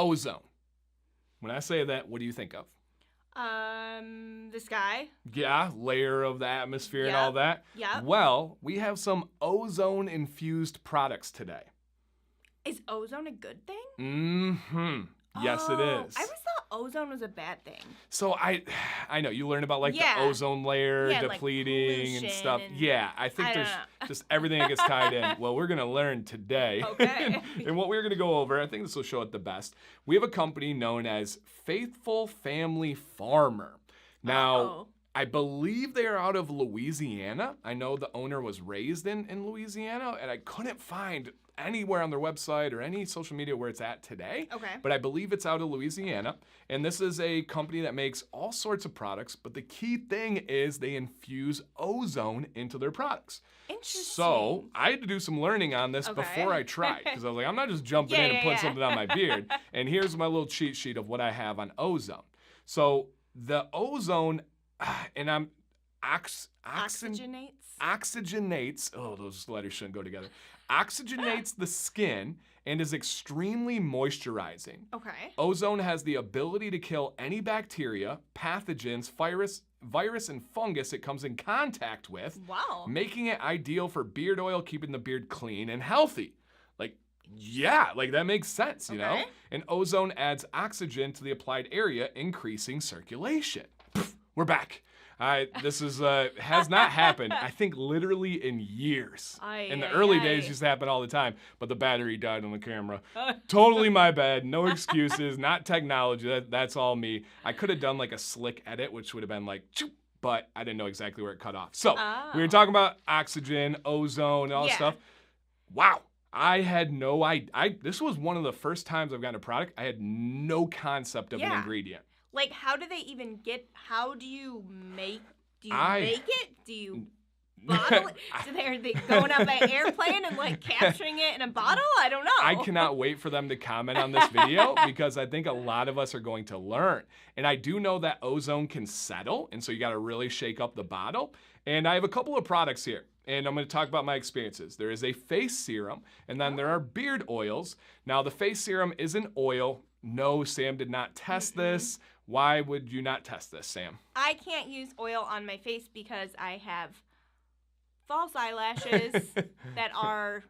ozone. When I say that, what do you think of? The sky. Yeah, layer of the atmosphere and Yep. all that. Yep. Well, we have some ozone-infused products today. Is ozone a good thing? Mm-hmm. Yes, it is. I always thought ozone was a bad thing. So I know you learn about like Yeah. the ozone layer Yeah, like depleting and stuff. pollution and- Yeah, I think I don't there's know. just everything that gets tied in. Well, we're gonna learn today. Okay. And what we're gonna go over, I think this will show it the best. We have a company known as Faithful Family Farmer. Now, Uh-oh. I believe they are out of Louisiana. I know the owner was raised in Louisiana, and I couldn't find anywhere on their website or any social media where it's at today. Okay. But I believe it's out of Louisiana. And this is a company that makes all sorts of products. But the key thing is they infuse ozone into their products. Interesting. So I had to do some learning on this Okay. before I tried. Because I was like, I'm not just jumping in and putting something on my beard. And here's my little cheat sheet of what I have on ozone. So the ozone, and I'm oxygenates, oh, those letters shouldn't go together, oxygenates the skin and is extremely moisturizing. Okay. Ozone has the ability to kill any bacteria, pathogens, virus, and fungus it comes in contact with, Wow. making it ideal for beard oil, keeping the beard clean and healthy. Like, yeah, like that makes sense, you know? Okay. And ozone adds oxygen to the applied area, increasing circulation. Pff, we're back. This is has not happened, I think, literally in years. In the early days, it used to happen all the time, but the battery died on the camera. Totally my bad. No excuses. Not technology. That's all me. I could have done like a slick edit, which would have been like, choop, but I didn't know exactly where it cut off. So we were talking about oxygen, ozone, and all that stuff. Wow. I had no idea. This was one of the first times I've gotten a product. I had no concept of an ingredient. Like, how do they even how do you make it? Do you bottle it? Are they going on an airplane and like capturing it in a bottle? I don't know. I cannot wait for them to comment on this video because I think a lot of us are going to learn. And I do know that ozone can settle, and so you gotta really shake up the bottle. And I have a couple of products here, and I'm gonna talk about my experiences. There is a face serum, and then there are beard oils. Now, the face serum is an oil. No, Sam did not test this. Why would you not test this, Sam? I can't use oil on my face because I have false eyelashes that are,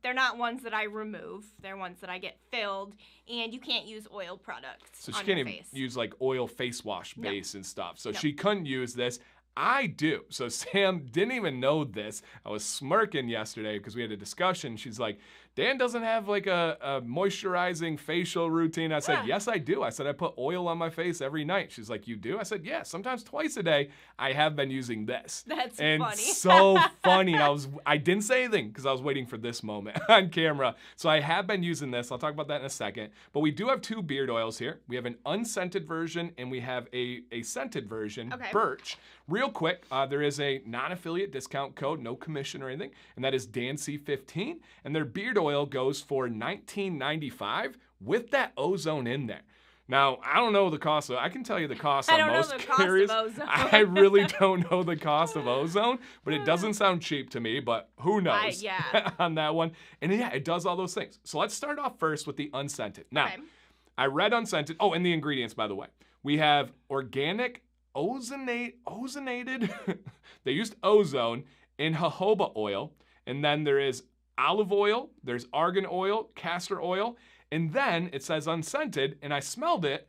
they're not ones that I remove. They're ones that I get filled, and you can't use oil products So she on can't your even face. use like oil face wash base and stuff. So No. she couldn't use this. I do. So Sam didn't even know this. I was smirking yesterday because we had a discussion. She's like, Dan doesn't have like a moisturizing facial routine. I said, yes, I do. I said, I put oil on my face every night. She's like, you do? I said, yeah, sometimes twice a day. I have been using this. That's and funny. So funny. And I didn't say anything because I was waiting for this moment on camera. So I have been using this. I'll talk about that in a second. But we do have two beard oils here. We have an unscented version and we have a scented version, Birch. Real quick, there is a non-affiliate discount code, no commission or anything, and that is DanC15. And their beard oil goes for $19.95 with that ozone in there. Now, I don't know the cost of I can tell you the cost on most carriers. I really don't know the cost of ozone, but it doesn't sound cheap to me, but who knows on that one. And yeah, it does all those things. So let's start off first with the unscented. Now, I read unscented. Oh, and the ingredients, by the way. We have organic ozonated, they used ozone in jojoba oil, and then there is olive oil, there's argan oil, castor oil, and then it says unscented, and I smelled it.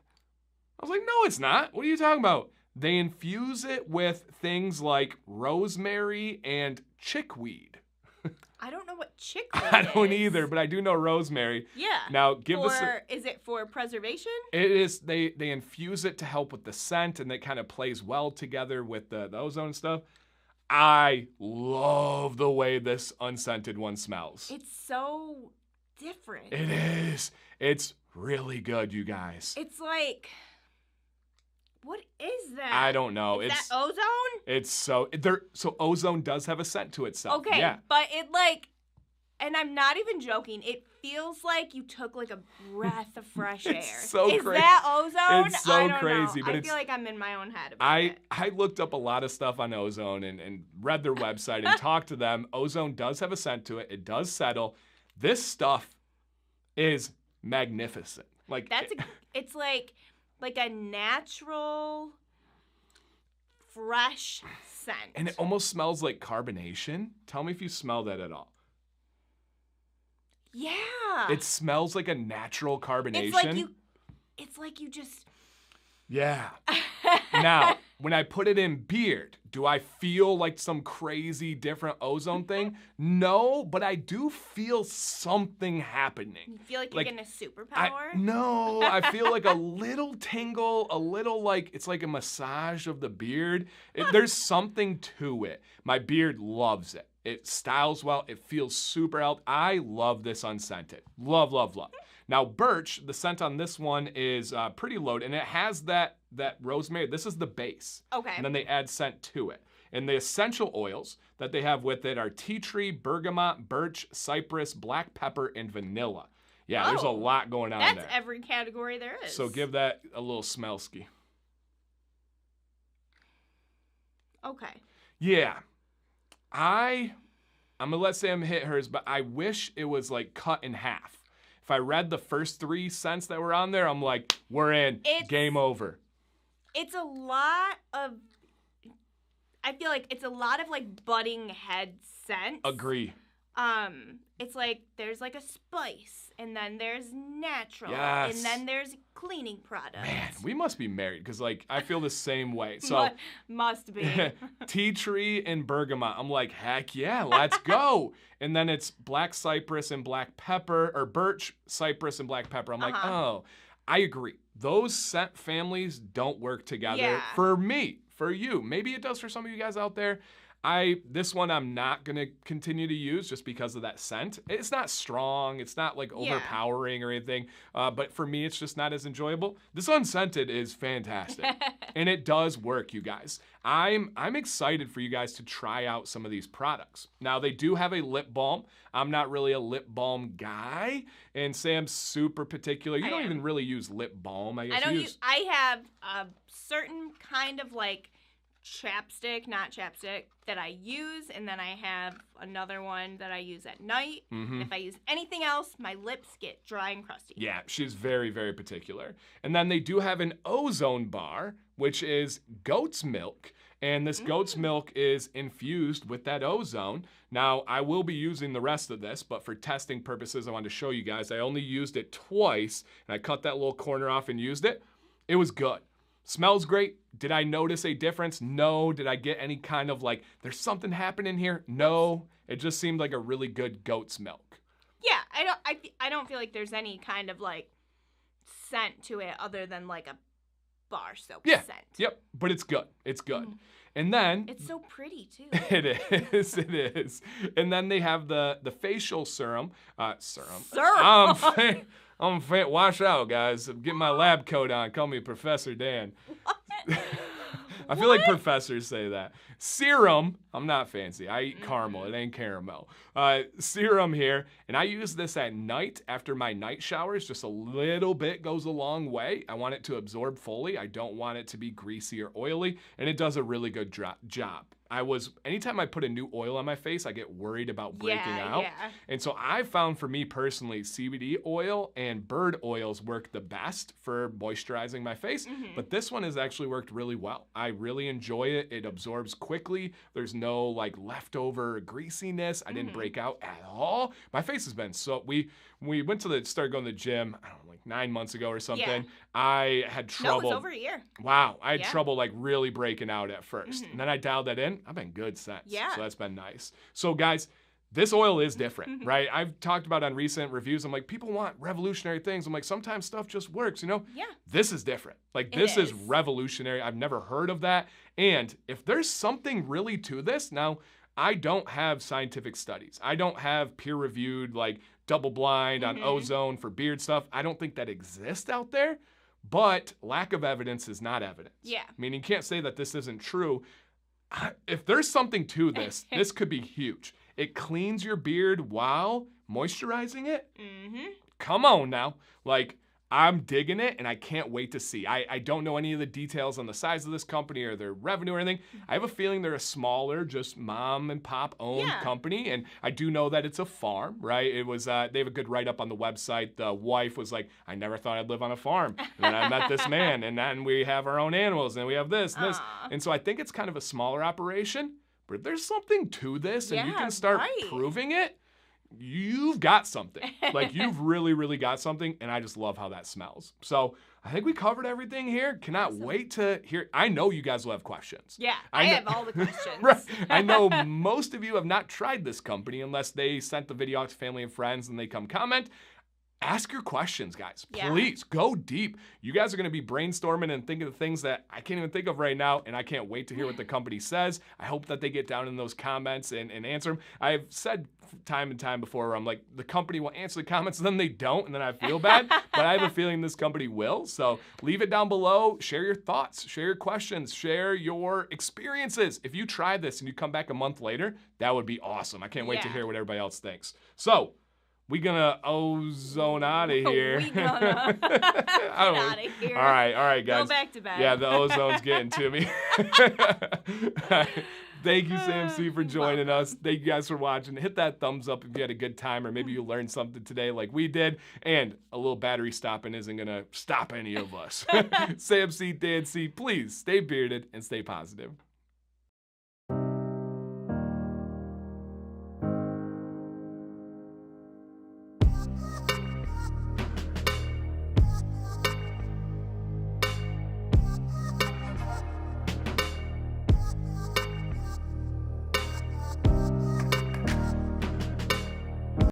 I was like, no, it's not. What are you talking about? They infuse it with things like rosemary and chickweed. I don't know what chickweed is. I don't either, but I do know rosemary. Yeah. Now, give this is it for preservation? It is. They infuse it to help with the scent, and it kind of plays well together with the ozone stuff. I love the way this unscented one smells. It's so different. It is. It's really good, you guys. It's like, what is that? I don't know. Is that ozone? It's so ozone does have a scent to itself. Okay, yeah. but it like, and I'm not even joking. It feels like you took like a breath of fresh air. So is crazy. that ozone? It's so I don't crazy, know. but I feel like I'm in my own head about it. I looked up a lot of stuff on ozone and read their website and talked to them. Ozone does have a scent to it. It does settle. This stuff is magnificent. Like it's like a natural, fresh scent. And it almost smells like carbonation. Tell me if you smell that at all. Yeah. It smells like a natural carbonation. It's like you just... Yeah. Now, when I put it in beard, do I feel like some crazy different ozone thing? No, but I do feel something happening. You feel like you're getting a superpower? No, I feel like a little tingle, a little like, it's like a massage of the beard. There's something to it. My beard loves it. It styles well. It feels super healthy. I love this unscented. Love, love, love. Now, Birch, the scent on this one is pretty loaded, and it has that rosemary. This is the base. Okay. And then they add scent to it. And the essential oils that they have with it are tea tree, bergamot, birch, cypress, black pepper, and vanilla. Yeah, there's a lot going on there. That's every category there is. So give that a little smell ski. Okay. Yeah. I'm going to let Sam hit hers, but I wish it was like cut in half. If I read the first 3 scents that were on there, I'm like, we're in. Game over. It's a lot of... I feel like it's a lot of like budding head scents. Agree. It's like there's like a spice, and then there's natural, yes. and then there's cleaning products. Man, we must be married because like I feel the same way. So must be. Tea tree and bergamot. I'm like, heck yeah, let's go. And then it's black cypress and black pepper, or birch, cypress, and black pepper. I'm like, oh, I agree. Those scent families don't work together for me. For you. Maybe it does for some of you guys out there. This one I'm not going to continue to use just because of that scent. It's not strong. It's not like overpowering or anything. But for me, it's just not as enjoyable. This unscented is fantastic. And it does work, you guys. I'm excited for you guys to try out some of these products. Now, they do have a lip balm. I'm not really a lip balm guy. And Sam's super particular. You don't even really use lip balm. I have a certain kind of like not chapstick that I use, and then I have another one that I use at night. If I use anything else, my lips get dry and crusty. Yeah, she's very, very particular. And then they do have an ozone bar, which is goat's milk. And this goat's milk is infused with that ozone. Now, I will be using the rest of this, but for testing purposes, I wanted to show you guys. I only used it twice, and I cut that little corner off and used it. It was good. Smells great. Did I notice a difference? No. Did I get any kind of like, there's something happening here? No. It just seemed like a really good goat's milk. Yeah, I don't feel like there's any kind of like scent to it other than like a bar soap scent. Yep, but it's good. It's good. And then it's so pretty too. It is. And then they have the facial serum. Serum. Watch out, guys. I'm getting my lab coat on. Call me Professor Dan. I feel like professors say that. Serum. I'm not fancy. I eat caramel. It ain't caramel. Serum here. And I use this at night after my night showers. Just a little bit goes a long way. I want it to absorb fully. I don't want it to be greasy or oily. And it does a really good job. Anytime I put a new oil on my face, I get worried about breaking out. And so I found for me personally, CBD oil and bird oils work the best for moisturizing my face. But this one has actually worked really well. I really enjoy it. It absorbs quickly. There's no like leftover greasiness. I didn't break out at all. My face has been we started going to the gym, I don't know, like 9 months ago or something. I had trouble. No, it's over a year. Wow. I had trouble like really breaking out at first. And then I dialed that in. I've been good since. Yeah. So that's been nice. So guys, this oil is different, right? I've talked about on recent reviews, I'm like, people want revolutionary things. I'm like, sometimes stuff just works, you know? Yeah. This is different. Like, this is revolutionary. I've never heard of that. And if there's something really to this, now, I don't have scientific studies. I don't have peer-reviewed, like, double-blind on ozone for beard stuff. I don't think that exists out there. But lack of evidence is not evidence. Yeah. I mean, you can't say that this isn't true. If there's something to this, this could be huge. It cleans your beard while moisturizing it. Come on now. Like, I'm digging it, and I can't wait to see. I don't know any of the details on the size of this company or their revenue or anything. I have a feeling they're a smaller, just mom and pop owned company, and I do know that it's a farm, right? It was they have a good write-up on the website. The wife was like, I never thought I'd live on a farm. And then I met this man, and then we have our own animals, and we have this and this. And so I think it's kind of a smaller operation, but if there's something to this and you can start proving it, you've got something. Like, you've really, really got something, and I just love how that smells. So I think we covered everything here. Cannot wait to hear. I know you guys will have questions. Yeah, I have all the questions. Right. I know most of you have not tried this company unless they sent the video out to family and friends and they come comment. Ask your questions, guys. Please go deep. You guys are going to be brainstorming and thinking of things that I can't even think of right now, and I can't wait to hear what the company says. I hope that they get down in those comments and answer them. I've said time and time before where I'm like, the company will answer the comments, and then they don't, and then I feel bad. But I have a feeling this company will. So leave it down below. Share your thoughts. Share your questions. Share your experiences. If you try this and you come back a month later, that would be awesome. I can't wait to hear what everybody else thinks. So we gonna ozone out of here. We gonna get out of here. All right, guys. Go back to bed. Yeah, the ozone's getting to me. Thank you, Sam C, for joining us. Thank you guys for watching. Hit that thumbs up if you had a good time or maybe you learned something today like we did. And a little battery stopping isn't gonna stop any of us. Sam C, Dan C, please stay bearded and stay positive.